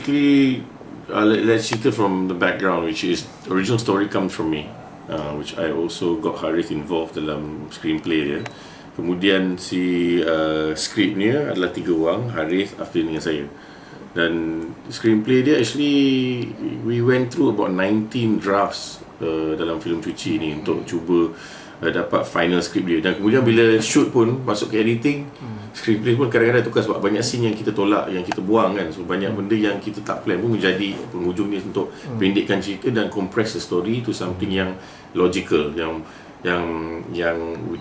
basically, let's cerita from the background, which is the original story comes from me, which I also got Harith involved dalam screenplay dia. Kemudian skrip ni adalah 3 orang, Harith, Afrin dengan saya. Dan screenplay dia actually we went through about 19 drafts dalam filem Cuci ni untuk cuba dapat final script dia. Dan kemudian bila shoot pun masuk ke editing, screenplay pun kadang-kadang tukar sebab banyak scene yang kita tolak, yang kita buang kan. So banyak benda yang kita tak plan pun menjadi penghujung ni untuk pendekkan cerita dan compress the story to something yang logical, yang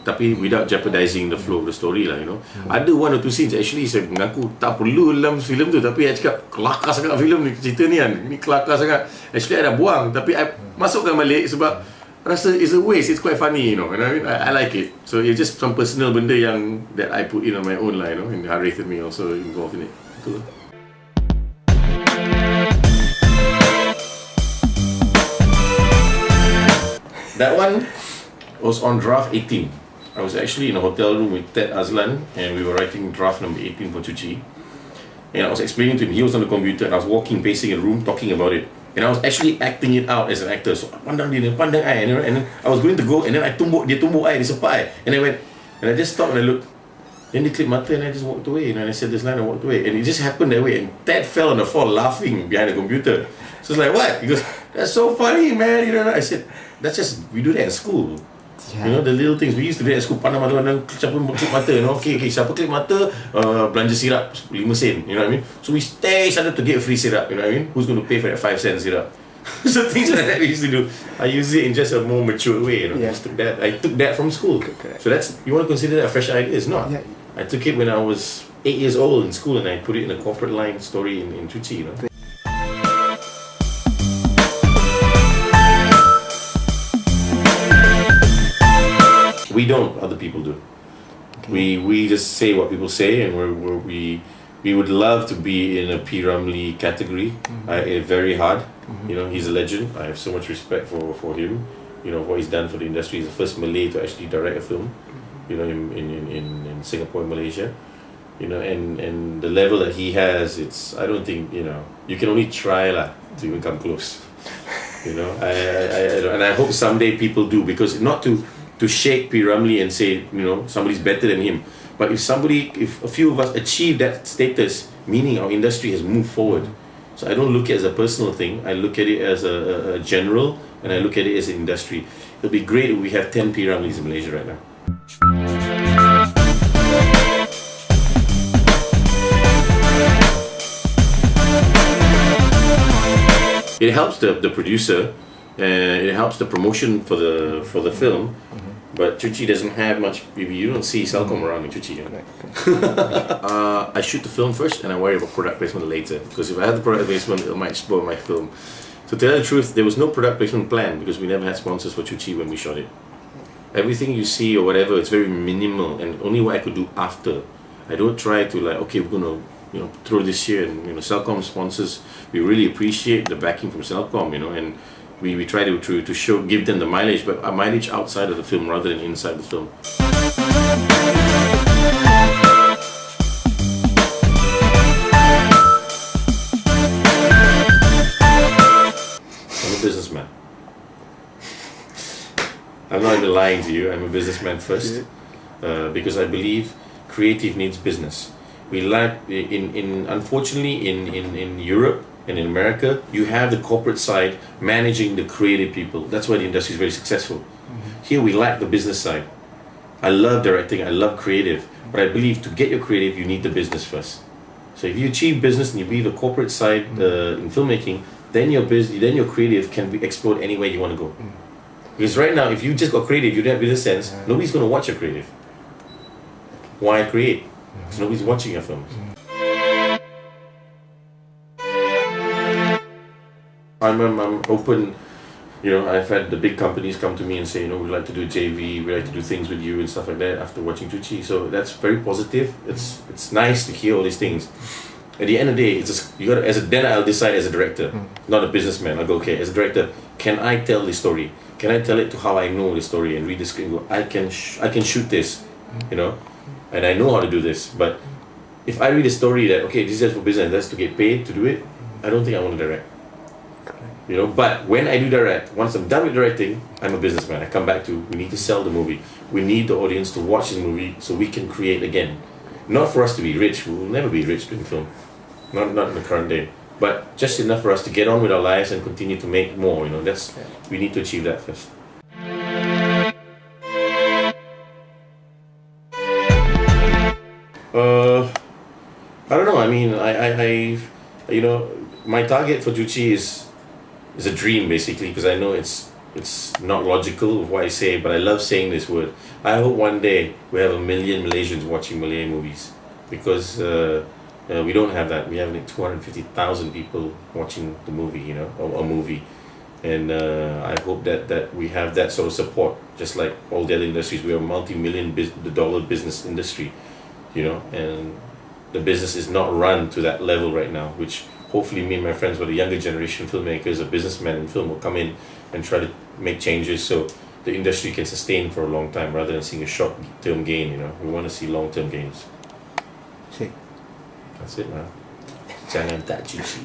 tapi without jeopardizing the flow of the story lah, you know. Ada 1 or 2 scenes actually saya mengaku tak perlu dalam filem tu, tapi saya cakap kelakar sangat filem ni, cerita ni kan, ni kelakar sangat. Actually I dah buang tapi I masukkan balik sebab rasa it's a waste, it's quite funny, you know. And I mean, I like it. So it's just some personal benda yang that I put in on my own lah, you know, and Harith and me also involved in it. Betul. That one was on draft 18. I was actually in a hotel room with Ted Azlan and we were writing draft number 18 for Cuci. And I was explaining to him, he was on the computer and I was pacing a room talking about it. And I was actually acting it out as an actor. So pandang dia, pandang I, and then I was going to go and then dia tumbuk I, dia sepak I. And I went, and I just stopped and I looked. Then they clicked mata and I just walked away. And I said this line and walked away. And it just happened that way. And Ted fell on the floor laughing behind the computer. So it's like, what? He goes, that's so funny, man. You know, I said, that's just, we do that at school. Yeah. You know, the little things we used to do at school. Pandang siapa klik mata, you know, okay, siapa klik mata, belanja sirap 5 sen, you know what I mean? So we stay started to get free sirap, you know what I mean? Who's going to pay for that 5 cent sirap? So things like that we used to do. I use it in just a more mature way, you know. Yeah. I took that from school. Correct. So that's, you want to consider that a fresh idea? It's not. Yeah. I took it when I was 8 years old in school and I put it in a corporate line story in Cuci, you know. We don't, other people do. Okay. We just say what people say, and we would love to be in a P. Ramlee category. Very hard. You know, he's a legend. I have so much respect for him. You know, what he's done for the industry. He's the first Malay to actually direct a film. You know, in Singapore and Malaysia. You know, and the level that he has, it's, I don't think, you know, you can only try lah to even come close. You know, and I hope someday people do, because not to shake P. Ramlee and say, you know, somebody's better than him. But if a few of us achieve that status, meaning our industry has moved forward. So I don't look at it as a personal thing. I look at it as a general, and I look at it as an industry. It'll be great if we have 10 P. Ramlees in Malaysia right now. It helps the producer, and it helps the promotion for the film. But Cuci doesn't have much. You don't see Celcom around in Cuci. I shoot the film first, and I worry about product placement later. Because if I have the product placement, it might spoil my film. To tell the truth, there was no product placement plan because we never had sponsors for Cuci when we shot it. Everything you see or whatever, it's very minimal, and only what I could do after. I don't try to like, okay, we're gonna, you know, throw this here, and you know, Celcom sponsors. We really appreciate the backing from Celcom, you know, and we try to give them the mileage, but a mileage outside of the film rather than inside the film. I'm a businessman. I'm not even lying to you. I'm a businessman first, because I believe creative needs business. We lack unfortunately in Europe and in America, you have the corporate side managing the creative people. That's why the industry is very successful. Here we lack the business side. I love directing, I love creative, but I believe to get your creative, you need the business first. So if you achieve business and you be the corporate side in filmmaking, then your creative can be explored any way you want to go. Because right now, if you just got creative, you don't have business sense, nobody's going to watch your creative. Why create? Because nobody's watching your films. I'm open, you know. I've had the big companies come to me and say, you know, we'd like to do JV, we'd like to do things with you and stuff like that after watching Cuci. So that's very positive. It's nice to hear all these things. At the end of the day, it's just, you gotta, then I'll decide as a director, not a businessman. I'll go, okay, as a director, can I tell the story? Can I tell it to how I know the story and read the script and go, I can shoot this, you know, and I know how to do this. But if I read a story that, okay, this is just for business, that's to get paid to do it, I don't think I want to direct. You know, but when I do direct, once I'm done with directing, I'm a businessman. I come back to, we need to sell the movie. We need the audience to watch this movie so we can create again. Not for us to be rich. We will never be rich doing film. Not in the current day. But just enough for us to get on with our lives and continue to make more. You know, we need to achieve that first. I don't know. I mean, I you know, my target for Juchi is a dream, basically, because I know it's not logical of what I say, but I love saying this word. I hope one day we have 1 million Malaysians watching Malay movies, because we don't have that. We have like 250,000 people watching the movie, you know, or a movie, and I hope that we have that sort of support, just like all the other industries. We are a multi-million dollar business industry, you know, and the business is not run to that level right now, which hopefully me and my friends, who are the younger generation filmmakers or businessmen in film, will come in and try to make changes so the industry can sustain for a long time rather than seeing a short-term gain. You know, we want to see long-term gains. Sick. That's it, man. Jangan tak cuci.